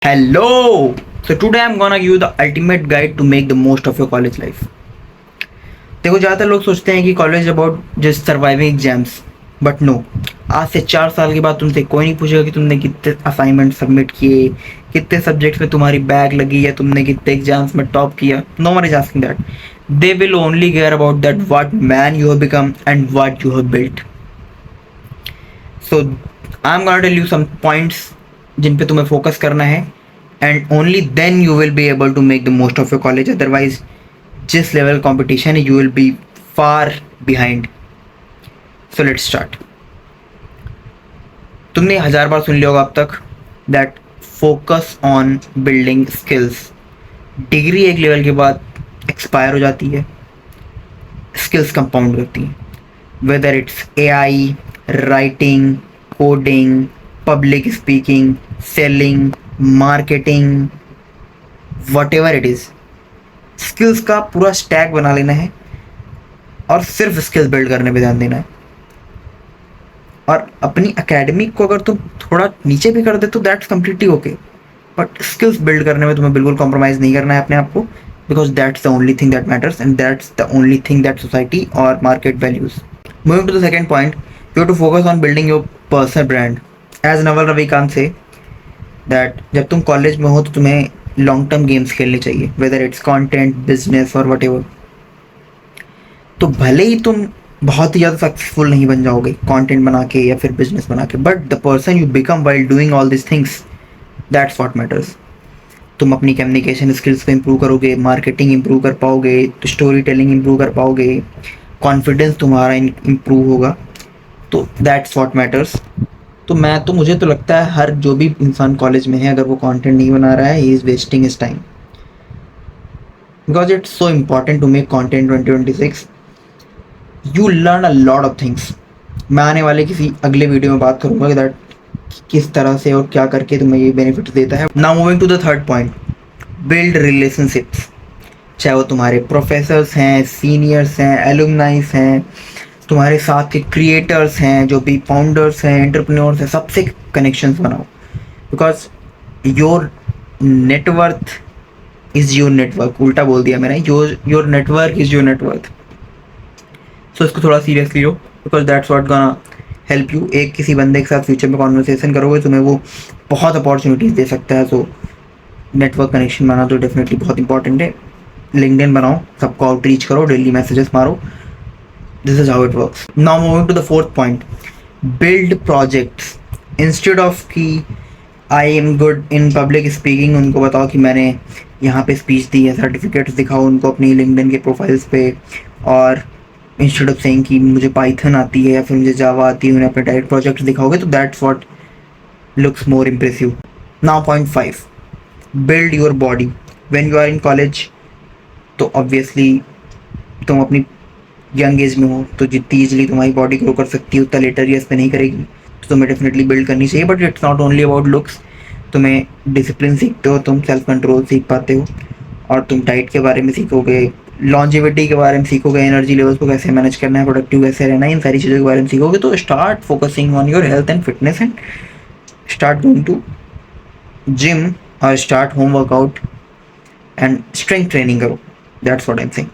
Hello! So today I'm gonna give you the ultimate guide to make the most of your college life. देखो ज़्यादातर लोग सोचते हैं कि college about just surviving exams, but no. आज से 4 साल के बाद तुमसे कोई नहीं पूछेगा कि तुमने कितने असाइनमेंट सबमिट किए, कितने सब्जेक्ट्स में तुम्हारी बैग लगी या तुमने कितने एग्जाम्स में टॉप किया। No one is asking that. They will only care about that what man you have become and what you have built. So I am gonna tell you some points जिन पे तुम्हें focus करना है, and only then you will be able to make the most of your college. Otherwise जिस level competition है you will be far behind. So let's start. तुमने 1000 बार सुन लिया होगा अब तक that focus on building skills. Degree एक level के बाद एक्सपायर हो जाती है, स्किल्स कंपाउंड करती हैं। Whether it's AI, writing, coding, public speaking, selling, marketing, what ever it is, skills का पूरा स्टैक बना लेना है और सिर्फ स्किल्स बिल्ड करने पे ध्यान देना है। और अपनी एकेडमिक को अगर तुम थोड़ा नीचे भी कर दे तो that's completely okay, but skills build करने में तुम्हें बिल्कुल कॉम्प्रोमाइज़ नहीं करना है अपने आप को, because that's the only thing that matters and that's the only thing that society और market values. Moving to the second point, you have to focus on building your personal brand. As Naval Ravikant says that जब तुम college में हो तो तुम्हें long term games खेलने चाहिए, whether it's content, business और वट एवर। तो भले ही तुम बहुत ही ज़्यादा सक्सेसफुल नहीं बन जाओगे कंटेंट बना के या फिर बिजनेस बना के, but the person you become while doing all this things, that's what matters. तुम अपनी कम्युनिकेशन स्किल्स को इम्प्रूव करोगे, मार्केटिंग इम्प्रूव कर पाओगे, तो स्टोरी टेलिंग इम्प्रूव कर पाओगे, कॉन्फिडेंस तुम्हारा इम्प्रूव होगा, तो दैट्स व्हाट मैटर्स। तो मुझे तो लगता है हर जो भी इंसान कॉलेज में है अगर वो कंटेंट नहीं बना रहा है, he is wasting his time, because it's so important to make content 2026। You learn a lot of things. मैं आने वाले किसी अगले वीडियो में बात करूंगा कि दैट किस तरह से और क्या करके तुम्हें ये बेनिफिट देता है। Now moving to the third point, build relationships. चाहे वो तुम्हारे प्रोफेसर्स हैं, सीनियर्स हैं, एलुमनाइज हैं, तुम्हारे साथ के क्रिएटर्स हैं, जो भी फाउंडर्स हैं, एंटरप्रेन्योर्स हैं, सबसे कनेक्शंस बनाओ, because your net worth is your network. उल्टा बोल दिया मैंने, your network is your net worth. So इसको थोड़ा सीरियसली लो, because that's what gonna help you. एक किसी बंदे के साथ फ्यूचर में कॉन्वर्सेशन करोगे तुम्हें वो बहुत अपॉर्चुनिटीज़ दे सकता है। सो नेटवर्क कनेक्शन बनाना तो डेफिनेटली बहुत इंपॉर्टेंट है। लिंक्डइन बनाओ, सबको आउटरीच करो, डेली मैसेजेस मारो। This is how it works. Now moving to the fourth point, build projects. Instead of कि I am good in public speaking, उनको बताओ कि मैंने यहाँ पे स्पीच दी है, सर्टिफिकेट्स दिखाओ उनको अपनी लिंक्डइन के प्रोफाइल्स पे। और इंस्टेड ऑफ सेइंग कि मुझे पाइथन आती है या फिर मुझे जावा आती है, उन्हें अपने डायरेक्ट प्रोजेक्ट्स दिखाओगे तो that's what looks more impressive. Now point 5, build your body. When you are in college तो ऑब्वियसली तुम अपनी यंग एज में हो, तो जितनी ईजिली तुम्हारी बॉडी ग्रो कर सकती है उतना लेटर ईयर्स पे नहीं करेगी, तो तुम्हें डेफिनेटली बिल्ड करनी चाहिए। But it's not only about looks, तुम्हें डिसिप्लिन सीखते हो, तुम सेल्फ कंट्रोल सीख पाते हो, और तुम डाइट के बारे में सीखोगे, लॉन्जिविटी के बारे में सीखोगे, एनर्जी लेवल्स को कैसे मैनेज करना है, प्रोडक्टिव कैसे रहना है, इन सारी चीज़ों के बारे में सीखोगे। तो start focusing on your health and fitness and start going to gym और start home workout and strength training करो। That's what I am saying.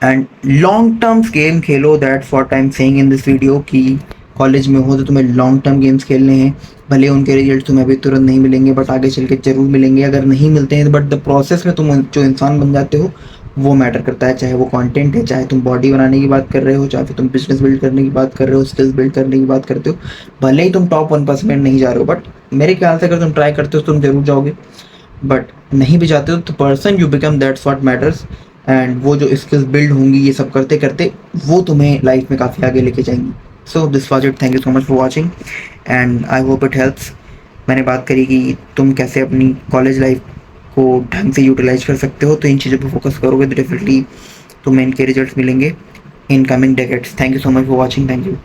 And long term game खेलो, that's what I am saying in this video. कि college में हो तो तुम्हें long term games खेलने हैं, भले उनके रिजल्ट तुम्हें अभी तुरंत नहीं मिलेंगे बट आगे चल के जरूर मिलेंगे। अगर नहीं मिलते हैं बट द प्रोसेस में तुम जो इंसान बन जाते हो वो मैटर करता है, चाहे वो कंटेंट है, चाहे तुम बॉडी बनाने की बात कर रहे हो, चाहे तुम बिजनेस बिल्ड करने की बात कर रहे हो, स्किल्स बिल्ड करने की बात करते हो। भले ही तुम टॉप 1% नहीं जा रहे हो, बट मेरे ख्याल से अगर तुम ट्राई करते हो तो तुम जरूर जाओगे। बट नहीं भी जाते हो तो person you become, that's what matters. And वो जो स्किल्स बिल्ड होंगी ये सब करते करते वो तुम्हें लाइफ में काफ़ी आगे लेके जाएंगी। So this was it, thank you so much for watching and I hope it helps. मैंने बात करी कि तुम कैसे अपनी कॉलेज लाइफ को ढंग से यूटिलाइज कर सकते हो, तो इन चीज़ों पर फोकस करोगे तो डेफिनेटली तुम्हें इनके रिजल्ट्स मिलेंगे in coming decades. Thank you so much for watching, thank you.